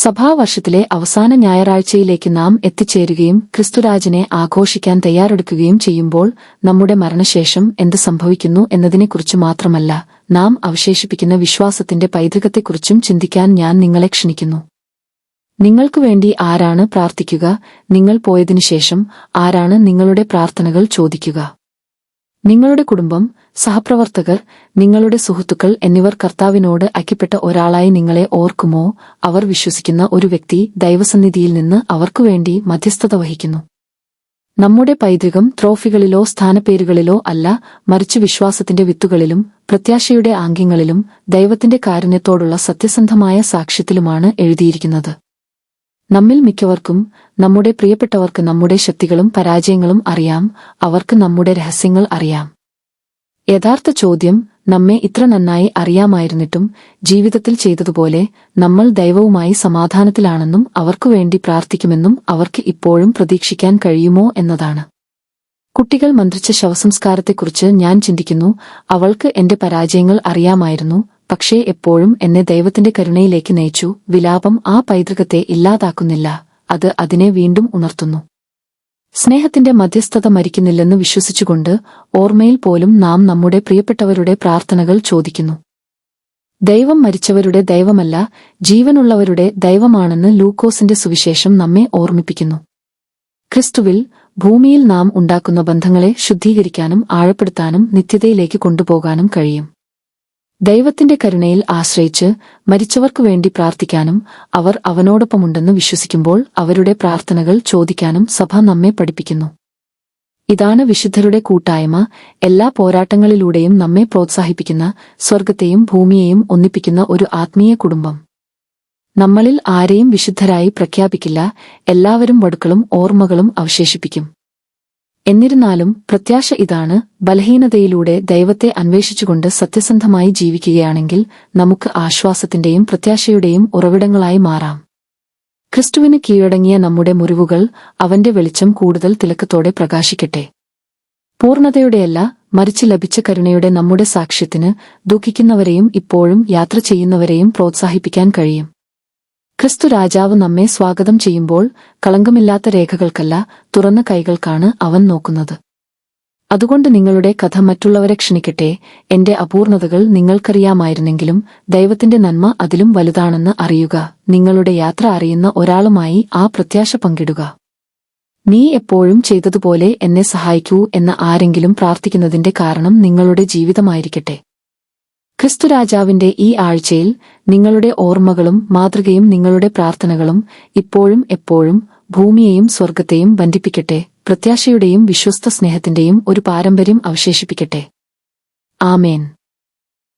സഭാവർഷത്തിലെ അവസാന ഞായറാഴ്ചയിലേക്ക് നാം എത്തിച്ചേരുകയും ക്രിസ്തുരാജനെ ആഘോഷിക്കാൻ തയ്യാറെടുക്കുകയും ചെയ്യുമ്പോൾ നമ്മുടെ മരണശേഷം എന്ത് സംഭവിക്കുന്നു എന്നതിനെക്കുറിച്ച് മാത്രമല്ല, നാം അവശേഷിപ്പിക്കുന്ന വിശ്വാസത്തിന്റെ പൈതൃകത്തെക്കുറിച്ചും ചിന്തിക്കാൻ ഞാൻ നിങ്ങളെ ക്ഷണിക്കുന്നു. നിങ്ങൾക്കുവേണ്ടി ആരാണ് പ്രാർത്ഥിക്കുക? നിങ്ങൾ പോയതിനുശേഷം ആരാണ് നിങ്ങളുടെ പ്രാർത്ഥനകൾ ചോദിക്കുക? നിങ്ങളുടെ കുടുംബം, സഹപ്രവർത്തകർ, നിങ്ങളുടെ സുഹൃത്തുക്കൾ എന്നിവർ കർത്താവിനോട് ഐക്യപ്പെട്ട ഒരാളായി നിങ്ങളെ ഓർക്കുമോ? അവർ വിശ്വസിക്കുന്ന ഒരു വ്യക്തി ദൈവസന്നിധിയിൽ നിന്ന് അവർക്കുവേണ്ടി മധ്യസ്ഥത വഹിക്കുന്നു. നമ്മുടെ പൈതൃകം ട്രോഫികളിലോ സ്ഥാനപ്പേരുകളിലോ അല്ല, മറിച്ച് വിശ്വാസത്തിന്റെ വിത്തുകളിലും പ്രത്യാശയുടെ ആംഗ്യങ്ങളിലും ദൈവത്തിന്റെ കാരുണ്യത്തോടുള്ള സത്യസന്ധമായ സാക്ഷ്യത്തിലുമാണ് എഴുതിയിരിക്കുന്നത്. നമ്മിൽ മിക്കവർക്കും നമ്മുടെ പ്രിയപ്പെട്ടവർക്ക് നമ്മുടെ ശക്തികളും പരാജയങ്ങളും അറിയാം, അവർക്ക് നമ്മുടെ രഹസ്യങ്ങൾ അറിയാം. യഥാർത്ഥ ചോദ്യം, നമ്മെ ഇത്ര നന്നായി അറിയാമായിരുന്നിട്ടും ജീവിതത്തിൽ ചെയ്തതുപോലെ നമ്മൾ ദൈവവുമായി സമാധാനത്തിലാണെന്നും അവർക്കുവേണ്ടി പ്രാർത്ഥിക്കുമെന്നും അവർക്ക് ഇപ്പോഴും പ്രതീക്ഷിക്കാൻ കഴിയുമോ എന്നതാണ്. കുട്ടികൾ മന്ത്രിച്ച ശവസംസ്കാരത്തെക്കുറിച്ച് ഞാൻ ചിന്തിക്കുന്നു. അവൾക്ക് എന്റെ പരാജയങ്ങൾ അറിയാമായിരുന്നു, പക്ഷേ എപ്പോഴും എന്നെ ദൈവത്തിന്റെ കരുണയിലേക്ക് നയിച്ചു. വിലാപം ആ പൈതൃകത്തെ ഇല്ലാതാക്കുന്നില്ല, അത് അതിനെ വീണ്ടും ഉണർത്തുന്നു. സ്നേഹത്തിന്റെ മധ്യസ്ഥത മരിക്കുന്നില്ലെന്ന് വിശ്വസിച്ചുകൊണ്ട് ഓർമ്മയിൽ പോലും നാം നമ്മുടെ പ്രിയപ്പെട്ടവരുടെ പ്രാർത്ഥനകൾ ചോദിക്കുന്നു. ദൈവം മരിച്ചവരുടെ ദൈവമല്ല, ജീവനുള്ളവരുടെ ദൈവമാണെന്ന് ലൂക്കോസിന്റെ സുവിശേഷം നമ്മെ ഓർമ്മിപ്പിക്കുന്നു. ക്രിസ്തുവിൽ ഭൂമിയിൽ നാം ഉണ്ടാക്കുന്ന ബന്ധങ്ങളെ ശുദ്ധീകരിക്കാനും ആഴപ്പെടുത്താനും നിത്യതയിലേക്ക് കൊണ്ടുപോകാനും കഴിയും. ദൈവത്തിന്റെ കരുണയിൽ ആശ്രയിച്ച് മരിച്ചവർക്കുവേണ്ടി പ്രാർത്ഥിക്കാനും അവർ അവനോടൊപ്പമുണ്ടെന്ന് വിശ്വസിക്കുമ്പോൾ അവരുടെ പ്രാർത്ഥനകൾ ചോദിക്കാനും സഭ നമ്മെ പഠിപ്പിക്കുന്നു. ഇതാണ് വിശുദ്ധരുടെ കൂട്ടായ്മ, എല്ലാ പോരാട്ടങ്ങളിലൂടെയും നമ്മെ പ്രോത്സാഹിപ്പിക്കുന്ന, സ്വർഗത്തെയും ഭൂമിയെയും ഒന്നിപ്പിക്കുന്ന ഒരു ആത്മീയ കുടുംബം. നമ്മളിൽ ആരെയും വിശുദ്ധരായി പ്രഖ്യാപിക്കില്ല, എല്ലാവരും വടുക്കളും ഓർമ്മകളും അവശേഷിപ്പിക്കും. എന്നിരുന്നാലും പ്രത്യാശ ഇതാണ്, ബലഹീനതയിലൂടെ ദൈവത്തെ അന്വേഷിച്ചുകൊണ്ട് സത്യസന്ധമായി ജീവിക്കുകയാണെങ്കിൽ നമുക്ക് ആശ്വാസത്തിന്റെയും പ്രത്യാശയുടെയും ഉറവിടങ്ങളായി മാറാം. ക്രിസ്തുവിന് കീഴടങ്ങിയ നമ്മുടെ മുറിവുകൾ, അവന്റെ വെളിച്ചം കൂടുതൽ തിളക്കത്തോടെ പ്രകാശിക്കട്ടെ. പൂർണ്ണതയുടെയല്ല, മറിച്ച് ലഭിച്ച കരുണയുടെ നമ്മുടെ സാക്ഷ്യത്തിന് ദുഃഖിക്കുന്നവരെയും ഇപ്പോഴും യാത്ര ചെയ്യുന്നവരെയും പ്രോത്സാഹിപ്പിക്കാൻ കഴിയും. ക്രിസ്തു രാജാവ് നമ്മെ സ്വാഗതം ചെയ്യുമ്പോൾ കളങ്കമില്ലാത്ത രേഖകൾക്കല്ല, തുറന്ന കൈകൾക്കാണ് അവൻ നോക്കുന്നത്. അതുകൊണ്ട് നിങ്ങളുടെ കഥ മറ്റുള്ളവരെ ക്ഷണിക്കട്ടെ. എന്റെ അപൂർണതകൾ നിങ്ങൾക്കറിയാമായിരുന്നെങ്കിലും ദൈവത്തിന്റെ നന്മ അതിലും വലുതാണെന്ന് അറിയുക. നിങ്ങളുടെ യാത്ര അറിയുന്ന ഒരാളുമായി ആ പ്രത്യാശ പങ്കിടുക. നീ എപ്പോഴും ചെയ്തതുപോലെ എന്നെ സഹായിക്കൂ എന്ന് ആരെങ്കിലും പ്രാർത്ഥിക്കുന്നതിന്റെ കാരണം നിങ്ങളുടെ ജീവിതമായിരിക്കട്ടെ. ക്രിസ്തുരാജാവിന്റെ ഈ ആഴ്ചയിൽ നിങ്ങളുടെ ഓർമ്മകളും മാതൃകയും നിങ്ങളുടെ പ്രാർത്ഥനകളും ഇപ്പോഴും എപ്പോഴും ഭൂമിയെയും സ്വർഗത്തെയും ബന്ധിപ്പിക്കട്ടെ, പ്രത്യാശയുടെയും വിശ്വസ്ത സ്നേഹത്തിന്റെയും ഒരു പാരമ്പര്യം അവശേഷിപ്പിക്കട്ടെ. ആമേൻ.